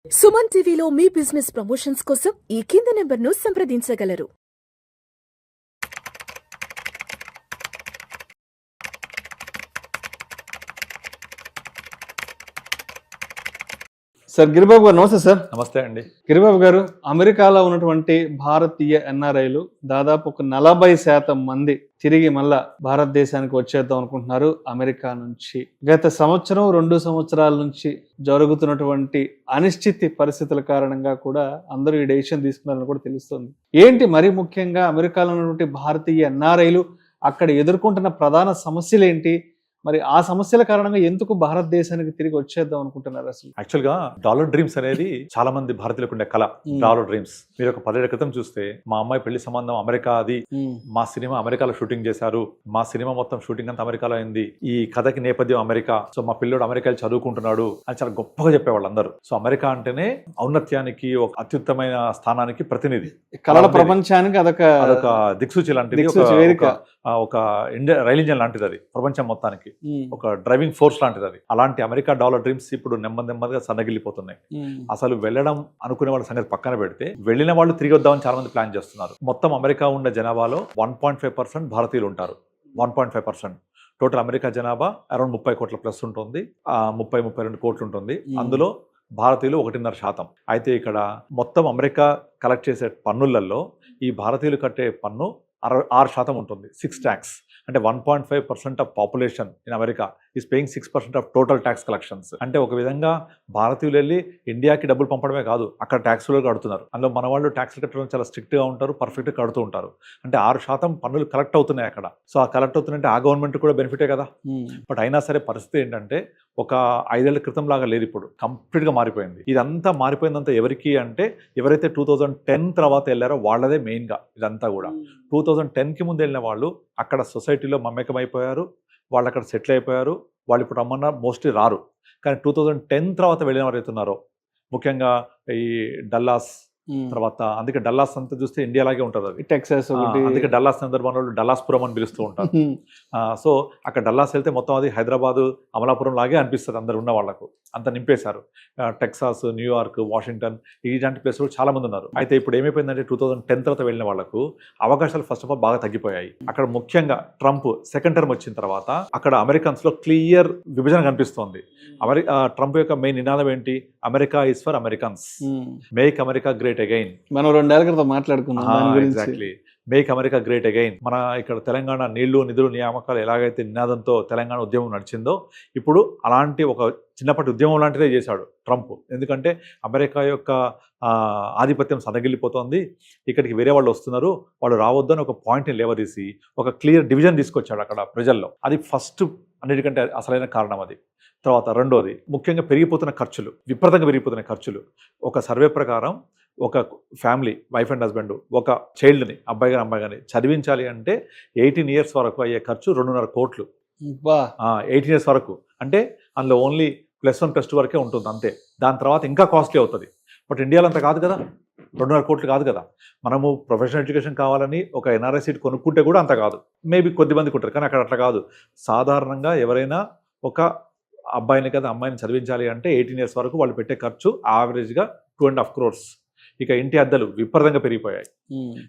సుమన్ టీవీలో మీ business promotions కోసం ఈ కింది నెంబర్ను సంప్రదించగలరు. సార్ గిరిబాబు గారు నమస్తే సార్. నమస్తే అండి. గిరిబాబు గారు, అమెరికాలో ఉన్నటువంటి భారతీయ ఎన్ఆర్ఐలు దాదాపు ఒక 40% మంది తిరిగి మళ్ళా భారతదేశానికి వచ్చేద్దాం అనుకుంటున్నారు అమెరికా నుంచి. గత సంవత్సరం 2 సంవత్సరాల నుంచి జరుగుతున్నటువంటి అనిశ్చితి పరిస్థితుల కారణంగా కూడా అందరూ ఈ డెసిషన్ తీసుకున్నారని కూడా తెలుస్తుంది. ఏంటి మరి ముఖ్యంగా అమెరికాలో ఉన్నటువంటి భారతీయ ఎన్ఆర్ఐలు అక్కడ ఎదుర్కొంటున్న ప్రధాన సమస్యలు ఏంటి? మరి ఆ సమస్యల కారణంగా ఎందుకు భారతదేశానికి తిరిగి వచ్చేద్దాం అనుకుంటున్నారు? అసలు యాక్చువల్ గా డాలర్ డ్రీమ్స్ అనేది చాలా మంది భారతీయులకు ఉండే కళ. డాలర్ డ్రీమ్స్ మీరు ఒక 10 ఏళ్ల క్రితం చూస్తే మా అమ్మాయి పెళ్లి సంబంధం అమెరికా, అది మా సినిమా అమెరికాలో షూటింగ్ చేశారు, మా సినిమా మొత్తం షూటింగ్ అంతా అమెరికాలో అయింది, ఈ కథకి నేపథ్యం అమెరికా, సో మా పిల్లోడు అమెరికాలో చదువుకుంటున్నాడు అని చాలా గొప్పగా చెప్పేవాళ్ళు అందరూ. సో అమెరికా అంటేనే ఔన్నత్యానికి, ఒక అత్యుత్తమైన స్థానానికి ప్రతినిధి, కళల ప్రపంచానికి అదొక దిక్సూచి లాంటిది, ఒక రైల్ ఇంజన్ లాంటిది, అది ప్రపంచం మొత్తానికి ఒక డ్రైవింగ్ ఫోర్స్ లాంటిది అది. అలాంటి అమెరికా డాలర్ డ్రీమ్స్ ఇప్పుడు నెమ్మదిగా సన్నగిల్లిపోతున్నాయి. అసలు వెళ్ళడం అనుకునే వాళ్ళ సంగతి పక్కన పెడితే, వెళ్ళిన వాళ్ళు తిరిగి వద్దామని చాలా మంది ప్లాన్ చేస్తున్నారు. మొత్తం అమెరికా ఉన్న జనాభాలో 1.5% భారతీయులు ఉంటారు. 1.5%. టోటల్ అమెరికా జనాభా అరౌండ్ 30 కోట్ల ప్లస్ ఉంటుంది, 32 కోట్లు ఉంటుంది. అందులో భారతీయులు 1.5%. అయితే ఇక్కడ మొత్తం అమెరికా కలెక్ట్ చేసే పన్నులలో ఈ భారతీయులు కట్టే పన్ను 6% ఉంటుంది. 6 ట్యాక్స్. అంటే 1.5% of population in America is paying 6% of total tax collections. అంటే ఒక విధంగా భారతీయులు వెళ్ళి ఇండియాకి డబ్బులు పంపడమే కాదు, అక్కడ ట్యాక్సులు కడుతున్నారు. అందులో మన వాళ్ళు ట్యాక్స్ కట్టడం చాలా స్ట్రిక్ట్గా ఉంటారు, పర్ఫెక్ట్గా కడుతూ ఉంటారు. అంటే 6% పన్నులు కలెక్ట్ అవుతున్నాయి అక్కడ. సో ఆ కలెక్ట్ అవుతున్నాయంటే ఆ గవర్నమెంట్ కూడా బెనిఫిటే కదా. బట్ అయినా సరే పరిస్థితి ఏంటంటే ఒక 5 ఏళ్ల క్రితం లాగా లేదు, ఇప్పుడు కంప్లీట్గా మారిపోయింది. ఇదంతా మారిపోయిందంతా ఎవరికి అంటే, ఎవరైతే 2010 తర్వాత వెళ్ళారో వాళ్ళదే మెయిన్గా ఇదంతా కూడా. 2010కి ముందు వెళ్ళిన వాళ్ళు అక్కడ సొసైటీలో మమ్మకమైపోయారు, వాళ్ళు అక్కడ సెటిల్ అయిపోయారు. వాళ్ళు ఇప్పుడు రమ్మన్నా మోస్ట్లీ రారు. కానీ 2010 తర్వాత వెళ్ళిన వారు అవుతున్నారో, ముఖ్యంగా ఈ డల్లాస్ తర్వాత, అందుకే డల్లాస్ అంతా చూస్తే ఇండియా లాగే ఉంటుంది, అది టెక్సాస్. అందుకే డల్లాస్ సందర్భంలో డల్లాస్పురం అని పిలుస్తూ ఉంటారు. సో అక్కడ డల్లాస్ వెళ్తే మొత్తం అది హైదరాబాదు, అమలాపురం లాగే అనిపిస్తుంది అందరు ఉన్న వాళ్ళకు. అంత నింపేశారు. టెక్సాస్, న్యూయార్క్, వాషింగ్టన్ ఇలాంటి ప్లేస్లో చాలా మంది ఉన్నారు. అయితే ఇప్పుడు ఏమైపోయిందంటే 2010 తర్వాత వెళ్ళిన వాళ్ళకు అవకాశాలు ఫస్ట్ ఆఫ్ ఆల్ బాగా తగ్గిపోయాయి. అక్కడ ముఖ్యంగా ట్రంప్ సెకండ్ టర్మ్ వచ్చిన తర్వాత అక్కడ అమెరికన్స్ లో క్లియర్ విభజన కనిపిస్తోంది. ట్రంప్ యొక్క మెయిన్ నినాదం ఏంటి? America is for Americans, make America great again. మనం 2 ఏళ్ల క్రితం మాట్లాడుకున్నాం. Exactly, make America great again. మన ఇక్కడ తెలంగాణ నీళ్లు, నిధులు, నియామకాలు ఎలాగైతే నినాదంతో తెలంగాణ ఉద్యమం నడిచిందో, ఇప్పుడు అలాంటి ఒక చిన్నప్పటి ఉద్యమం లాంటిదే చేశాడు ట్రంప్. ఎందుకంటే అమెరికా యొక్క ఆధిపత్యం సన్నగిల్లిపోతుంది, ఇక్కడికి వేరే వాళ్ళు వస్తున్నారు, వాళ్ళు రావద్దు అని ఒక పాయింట్ని లేవదీసి ఒక క్లియర్ డివిజన్ తీసుకొచ్చాడు అక్కడ ప్రజల్లో. అది ఫస్ట్, అన్నిటికంటే అసలైన కారణం అది. తర్వాత రెండోది, ముఖ్యంగా పెరిగిపోతున్న ఖర్చులు, విపరీతంగా పెరిగిపోతున్న ఖర్చులు. ఒక సర్వే ప్రకారం ఒక ఫ్యామిలీ, వైఫ్ అండ్ హస్బెండ్, ఒక చైల్డ్ని, అబ్బాయి కానీ అమ్మాయి కానీ చదివించాలి అంటే 18 ఇయర్స్ వరకు అయ్యే ఖర్చు 2.5 కోట్లు. 18 ఇయర్స్ వరకు అంటే అందులో ఓన్లీ +1 +2 వరకే ఉంటుంది అంతే. దాని తర్వాత ఇంకా కాస్ట్లీ అవుతుంది. బట్ ఇండియాలో అంత కాదు కదా, 2.5 కోట్లు కాదు కదా. మనము ప్రొఫెషనల్ ఎడ్యుకేషన్ కావాలని ఒక ఎన్ఆర్ఐ సీట్ కొనుక్కుంటే కూడా అంత కాదు. మేబీ కొద్దిమందికి ఉంటారు, కానీ అక్కడ అట్లా కాదు. సాధారణంగా ఎవరైనా ఒక అబ్బాయిని కదా అమ్మాయిని చదివించాలి అంటే 18 ఇయర్స్ వరకు వాళ్ళు పెట్టే ఖర్చు యావరేజ్గా 2.5 crores. ఇక ఇంటి అద్దెలు విపరీతంగా పెరిగిపోయాయి.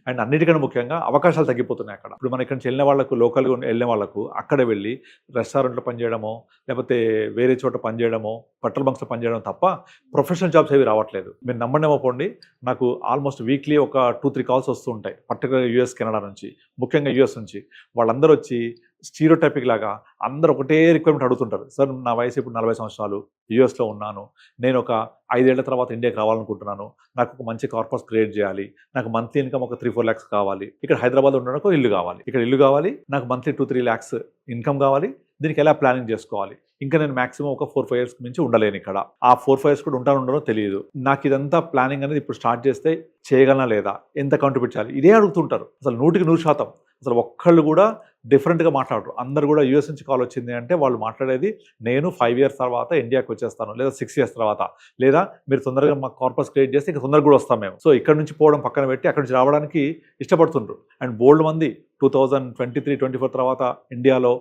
అండ్ అన్నిటికన్నా ముఖ్యంగా అవకాశాలు తగ్గిపోతున్నాయి అక్కడ. ఇప్పుడు మన ఇక్కడ నుంచి వెళ్ళిన వాళ్ళకు, లోకల్గా వెళ్ళిన వాళ్ళకు అక్కడ వెళ్ళి రెస్టారెంట్లో పనిచేయడమో, లేకపోతే వేరే చోట పనిచేయడమో, పెట్రోల్ బంక్స్లో పనిచేయడం తప్ప ప్రొఫెషనల్ జాబ్స్ ఏవి రావట్లేదు. మీరు నమ్మడమోపోండి, నాకు ఆల్మోస్ట్ వీక్లీ ఒక 2-3 కాల్స్ వస్తూ ఉంటాయి, పర్టికులర్ యూఎస్, కెనడా నుంచి, ముఖ్యంగా యూఎస్ నుంచి. వాళ్ళందరూ వచ్చి స్టీరియోటైపిక్ లాగా అందరూ ఒకటే రిక్వైర్మెంట్ అడుగుతుంటారు. సార్ నా వయసు ఇప్పుడు 40 సంవత్సరాలు, యూఎస్లో ఉన్నాను, నేను ఒక 5 ఏళ్ల తర్వాత ఇండియాకి రావాలనుకుంటున్నాను, నాకు ఒక మంచి కార్పస్ క్రియేట్ చేయాలి, నాకు మంత్లీ ఇన్కమ్ ఒక 3-4 lakhs కావాలి, ఇక్కడ హైదరాబాద్ ఉండడానికి ఒక ఇల్లు కావాలి, ఇక్కడ ఇల్లు కావాలి, నాకు మంత్లీ 2-3 lakhs ఇన్కమ్ కావాలి, దీనికి ఎలా ప్లానింగ్ చేసుకోవాలి, ఇంకా నేను మాక్సిమం ఒక 4-5 years మించి ఉండలేను ఇక్కడ, ఆ 4-5 years కూడా ఉండనో తెలియదు, నాకు ఇదంతా ప్లానింగ్ అనేది ఇప్పుడు స్టార్ట్ చేస్తే చేయగలనా లేదా, ఎంత కాంట్రిబ్యూట్ చేయాలి, ఇదే అడుగుతుంటారు. అసలు 100% అసలు ఒక్కళ్ళు కూడా డిఫరెంట్గా మాట్లాడరు. అందరు కూడా యూఎస్ నుంచి కాల్ వచ్చింది అంటే వాళ్ళు మాట్లాడేది, నేను 5 years తర్వాత ఇండియాకి వచ్చేస్తాను, లేదా 6 years తర్వాత, లేదా మీరు తొందరగా మాకు కార్పస్ క్రియేట్ చేస్తే ఇంకా తొందరగా కూడా వస్తాం మేము. సో ఇక్కడ నుంచి పోవడం పక్కన పెట్టి అక్కడ నుంచి రావడానికి ఇష్టపడుతుండ్రు. అండ్ బోల్డ్ మంది 2023-24 తర్వాత ఇండియాలో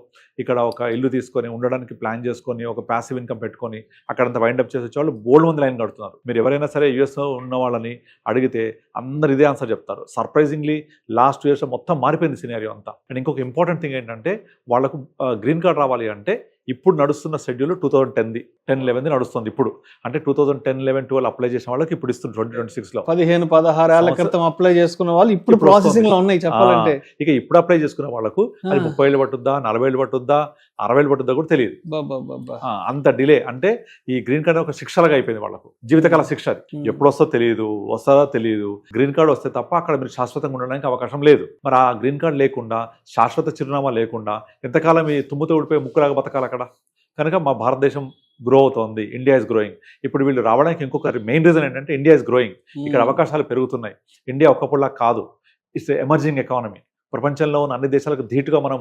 ఇక్కడ ఒక ఇల్లు తీసుకొని ఉండడానికి ప్లాన్ చేసుకొని ఒక ప్యాసివ్ ఇన్కమ్ పెట్టుకొని అక్కడంతా వైండప్ చేసే వాళ్ళు బోల్డ్ మంది లైన్ కడుతున్నారు. మీరు ఎవరైనా సరే యూఎస్లో ఉన్న వాళ్ళని అడిగితే అందరు ఇదే ఆన్సర్ చెప్తారు. సర్ప్రైజింగ్లీ లాస్ట్ 2 years మొత్తం మారిపోయింది సినారియో అంతా. అండ్ ఇంకొక ఇంపార్టెంట్ థింగ్ ఏంటంటే వాళ్ళకు గ్రీన్ కార్డ్ రావాలి అంటే ఇప్పుడు నడుస్తున్న షెడ్యూల్ 2010-11 నడుస్తుంది. ఇప్పుడు అంటే 2010-11-12 అప్లై చేసిన వాళ్ళకి ఇప్పుడు ఇస్తుంది 2026లో. 15-16 ఏళ్ల క్రితం అప్లై చేసుకున్న వాళ్ళు ఇప్పుడు ప్రాసెసింగ్ లో ఉన్నాయి చెప్పాలంటే. ఇక ఇప్పుడు అప్లై చేసుకున్న వాళ్ళకు అది 30 ఏళ్ళు పట్టుద్దా, 40 ఏళ్ళు పట్టుద్దా, 60 ఏళ్ళు పట్టుద్దా కూడా తెలియదు. అంత డిలే. అంటే ఈ గ్రీన్ కార్డ్ ఒక శిక్షలాగా అయిపోయింది వాళ్ళకు, జీవితకాల శిక్ష. అది ఎప్పుడు వస్తుందో తెలియదు, వస్తుందో తెలియదు. గ్రీన్ కార్డ్ వస్తే తప్ప అక్కడ మీరు శాశ్వతంగా ఉండడానికి అవకాశం లేదు. మరి ఆ గ్రీన్ కార్డ్ లేకుండా, శాశ్వత చిరునామా లేకుండా ఎంతకాలం ఈ తుమ్ముతో ఊడిపోయి ముక్కులాగా బతకాలి అక్కడ. కనుక మా భారతదేశం గ్రో అవుతోంది. India is growing. ఇప్పుడు వీళ్ళు రావడానికి ఇంకొక మెయిన్ రీజన్ ఏంటంటే ఇండియా ఇస్ గ్రోయింగ్. ఇక్కడ అవకాశాలు పెరుగుతున్నాయి. ఇండియా ఒక్కప్పుడులా కాదు, ఇట్స్ ఎమర్జింగ్ ఎకానమీ. ప్రపంచంలో ఉన్న అన్ని దేశాలకు ధీటుగా మనం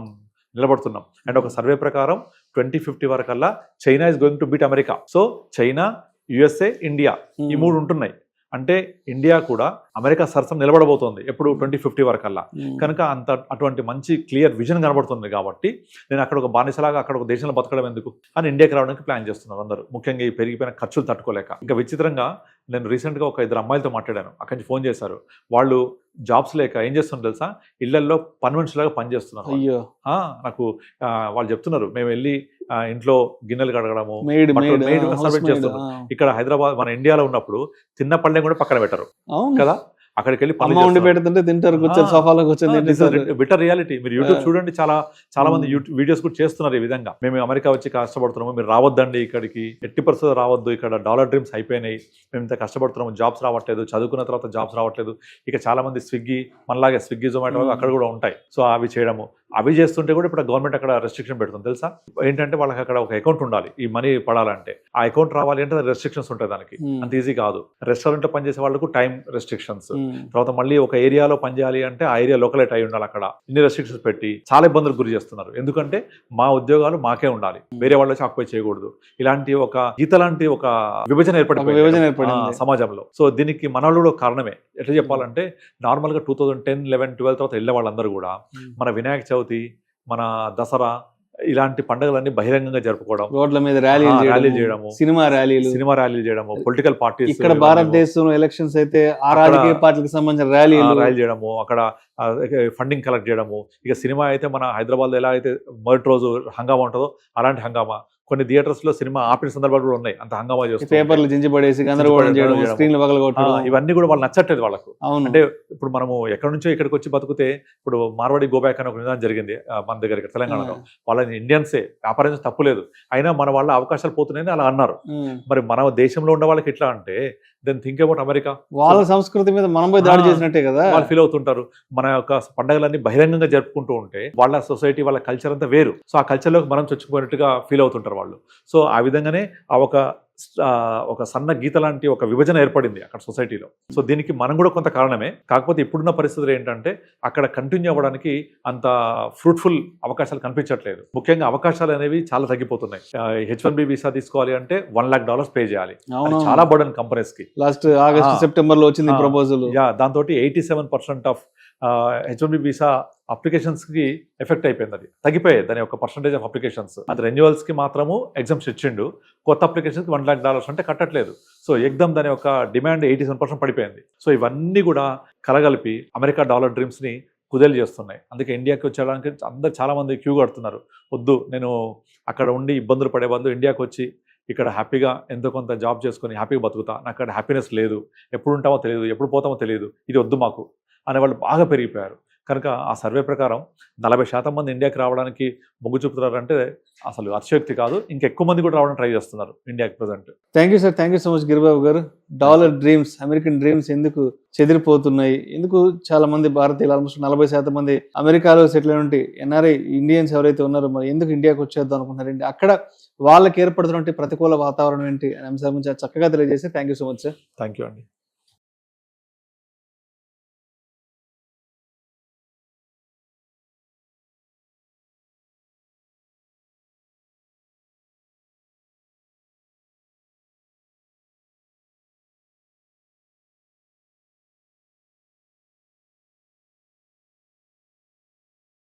నిలబడుతున్నాం. అండ్ ఒక సర్వే ప్రకారం 2050 వరకల్లా China is going to beat America. So China, USA, India ఈ 3 ఉంటున్నాయి. అంటే ఇండియా కూడా అమెరికా సరసన నిలబడబోతోంది ఎప్పుడు 2050 వరకల్లా. కనుక అటువంటి మంచి క్లియర్ విజన్ కనబడుతుంది. కాబట్టి నేను అక్కడ ఒక బానిసలాగా అక్కడ ఒక దేశంలో బతకడం ఎందుకు అని ఇండియాకి రావడానికి ప్లాన్ చేస్తున్నారు అందరూ. ముఖ్యంగా ఈ పెరిగిపోయిన ఖర్చులు తట్టుకోలేక. ఇంకా విచిత్రంగా నేను రీసెంట్గా ఒక 2 అమ్మాయిలతో మాట్లాడాను. అక్కడి నుంచి ఫోన్ చేశారు. వాళ్ళు జాబ్స్ లేక ఏం చేస్తున్నారు తెలుసా, ఇళ్లల్లో పని మనుషులాగా పనిచేస్తున్నారు. నాకు వాళ్ళు చెప్తున్నారు, మేము వెళ్ళి ఇంట్లో గిన్నెలు కడగడము, సర్వెంట్ చేస్తున్నాం. ఇక్కడ హైదరాబాద్ మన ఇండియాలో ఉన్నప్పుడు తిన్న పళ్ళెం కూడా పక్కన పెట్టరు కదా, అక్కడికి వెళ్ళి పని పెడుతుంటే తింటారు, సోఫాలో కూర్చొని. Bitter reality. మీరు యూట్యూబ్ చూడండి, చాలా మంది వీడియోస్ కూడా చేస్తున్నారు ఈ విధంగా. మేము అమెరికా వచ్చి కష్టపడుతున్నాము, మీరు రావద్దండి ఇక్కడికి, 80% రావద్దు, ఇక్కడ డాలర్ డ్రీమ్స్ అయిపోయినాయి, మేము ఇంత కష్టపడుతున్నాము, జాబ్స్ రావట్లేదు, చదువుకున్న తర్వాత జాబ్స్ రావట్లేదు. ఇక చాలా మంది స్విగ్గీ, మనలాగే స్విగ్గీ, జొమాటో అక్కడ కూడా ఉంటాయి. సో అవి చేయడము, అవి చేస్తుంటే కూడా ఇప్పుడు గవర్నమెంట్ అక్కడ రెస్ట్రిక్షన్ పెడుతుంది తెలుసా. ఏంటంటే వాళ్ళకి అక్కడ ఒక అకౌంట్ ఉండాలి ఈ మనీ పడాలంటే. ఆ అకౌంట్ రావాలి అంటే రెస్ట్రిక్షన్స్ ఉంటాయి దానికి, అంత ఈజీ కాదు. రెస్టారెంట్ లో పనిచేసే వాళ్ళకు టైం రెస్ట్రిక్షన్స్, తర్వాత మళ్ళీ ఒక ఏరియాలో పనిచేయాలి అంటే ఆ ఏరియా లోకలైట్ అయి ఉండాలి. అక్కడ ఇన్ని రెస్ట్రిక్షన్స్ పెట్టి చాలా ఇబ్బందులకు గురి చేస్తున్నారు. ఎందుకంటే మా ఉద్యోగాలు మాకే ఉండాలి, వేరే వాళ్ళు వచ్చి ఆక్యుపై చేయకూడదు. ఇలాంటి ఒక గీత లాంటి ఒక విభజన ఏర్పడింది సమాజంలో. సో దీనికి మనవాళ్ళు కూడా కారణమే. ఎట్లా చెప్పాలంటే నార్మల్ గా 2010, 11, 12 తర్వాత వెళ్ళే వాళ్ళందరూ కూడా మన వినాయక చవితి, మన దసరా ఇలాంటి పండుగలన్నీ బహిరంగంగా జరుపుకోవడం, రోడ్ల మీద ర్యాలీ చేయడము, సినిమా ర్యాలీలు చేయడము, పొలిటికల్ పార్టీస్. ఇక్కడ భారతదేశంలో ఎలక్షన్స్ అయితే ఆ రాజకీయ పార్టీలకు సంబంధించిన ర్యాలీలు చేయడము, అక్కడ ఫండింగ్ కలెక్ట్ చేయడము. ఇక సినిమా అయితే మన హైదరాబాద్ లో ఎలా అయితే మొదటి రోజు హంగామా ఉంటుందో అలాంటి హంగామా. కొన్ని థియేటర్స్ లో సినిమా ఆపిన సందర్భాలు కూడా ఉన్నాయి, అంత హంగామా చేస్తారు, పేపర్లు జించిపడేసి గందరగోళం చేయడం, స్క్రీన్లు పగలగొట్టడం. ఇవన్నీ కూడా వాళ్ళు నచ్చట్లేదు వాళ్ళకు. అంటే ఇప్పుడు మనము ఎక్కడి నుంచో ఇక్కడికి వచ్చి బతికితే, ఇప్పుడు మార్వాడి గోబ్యాక్ అని ఒక విధానం జరిగింది మన దగ్గర తెలంగాణలో. వాళ్ళని ఇండియన్సే, వ్యాపారం తప్పులేదు, అయినా మన వాళ్ళ అవకాశాలు పోతున్నాయని అలా అన్నారు. మరి మన దేశంలో ఉన్న వాళ్ళకి ఎట్లా అంటే దెన్ థింక్ అబౌట్ అమెరికా. వాళ్ళ సంస్కృతి మీద మనం పోయి దాడి చేసినట్టే కదా వాళ్ళు ఫీల్ అవుతుంటారు. మన యొక్క పండుగలన్నీ బహిరంగంగా జరుపుకుంటూ ఉంటే వాళ్ళ సొసైటీ, వాళ్ళ కల్చర్ అంతా వేరు. సో ఆ కల్చర్లోకి మనం చొచ్చుకుపోయినట్టుగా ఫీల్ అవుతుంటారు వాళ్ళు. సో ఆ విధంగానే ఆ ఒక సన్న గీత లాంటి ఒక విభజన ఏర్పడింది అక్కడ సొసైటీలో. సో దీనికి మనం కూడా కొంత కారణమే. కాకపోతే ఇప్పుడున్న పరిస్థితులు ఏంటంటే అక్కడ కంటిన్యూ అవ్వడానికి అంత ఫ్రూట్ఫుల్ అవకాశాలు కనిపించట్లేదు. ముఖ్యంగా అవకాశాలు అనేవి చాలా తగ్గిపోతున్నాయి. H1B వీసా తీసుకోవాలి అంటే $1 lakh పే చేయాలి, చాలా బర్డెన్ కంపెనీస్ కి. లాస్ట్ ఆగస్ట్, సెప్టెంబర్ లో వచ్చింది ప్రపోజల్. దాంతో 87% ఆఫ్ H1B వీసా అప్లికేషన్స్ కి ఎఫెక్ట్ అయిపోయింది. అది తగ్గిపోయాయి దాని యొక్క పర్సంటేజ్ ఆఫ్ అప్లికేషన్స్. అది రెన్యువల్స్ కి మాత్రము ఎగ్జామ్స్ ఇచ్చిండు, కొత్త అప్లికేషన్స్ కి $1 lakh అంటే కట్టట్లేదు. సో ఎగ్జామ్ దాని యొక్క డిమాండ్ 87% పడిపోయింది. సో ఇవన్నీ కూడా కలగలిపి అమెరికా డాలర్ డ్రీమ్స్ ని కుదేలు చేస్తున్నాయి. అందుకే ఇండియాకి వచ్చేయడానికి అందరు చాలా మంది క్యూ కడుతున్నారు. వద్దు, నేను అక్కడ ఉండి ఇబ్బందులు పడే బదులు ఇండియాకి వచ్చి ఇక్కడ హ్యాపీగా ఎంతో కొంత జాబ్ చేసుకొని హ్యాపీగా బతుకుతా, నాకు అక్కడ హ్యాపీనెస్ లేదు, ఎప్పుడు ఉంటామో తెలియదు, ఎప్పుడు పోతామో తెలియదు, ఇది వద్దు మాకు అనేవాళ్ళు బాగా పెరిగిపోయారు. కనుక ఆ సర్వే ప్రకారం 40% మంది ఇండియాకి రావడానికి మొగ్గు చూపుతున్నారంటే అసలు అతిశయోక్తి కాదు. ఇంకెక్కువ మంది కూడా రావడానికి ట్రై చేస్తున్నారు ఇండియాకి present. Thank you sir, thank you so much Giribabu garu. Dollar dreams, American dreams ఎందుకు చెదిరిపోతున్నాయి, ఎందుకు చాలా మంది భారతీయులు ఆల్మోస్ట్ 40% మంది అమెరికాలో సెటిల్ అయినటువంటి NRI ఇండియన్స్ ఎవరైతే ఉన్నారో మరి ఎందుకు ఇండియాకి వచ్చేద్దాం అనుకుంటున్నారండి, అక్కడ వాళ్ళకి ఏర్పడుతున్నటువంటి ప్రతికూల వాతావరణం ఏంటి అనే అంశాల గురించి చక్కగా తెలియజేసి thank you so much sir. Thank you అండి.